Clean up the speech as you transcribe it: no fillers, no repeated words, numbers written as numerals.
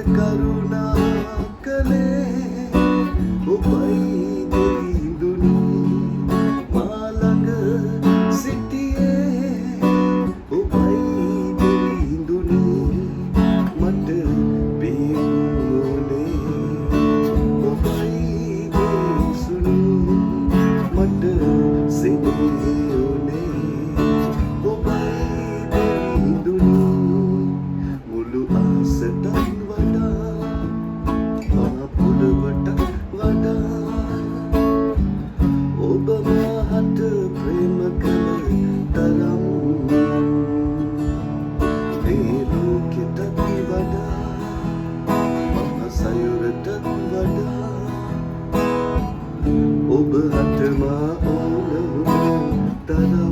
කරුණා කළේ ඔබයි දෙවිඳුනි මා ළඟ සිටියේ ඔබයි දෙවිඳුනි මට පියුනේ ඔබයි දේසුනි මට සිටියේ ඔබයි දෙවිඳුනි මුළු ආසතන් වඩා මා පුලවට වඩා ඔබ මාහට ප්‍රේම කළ තරම් මේ ලෝකෙටත් වඩා මහ සයුරටත් වඩා ඔබ හට මා ඕන තරම්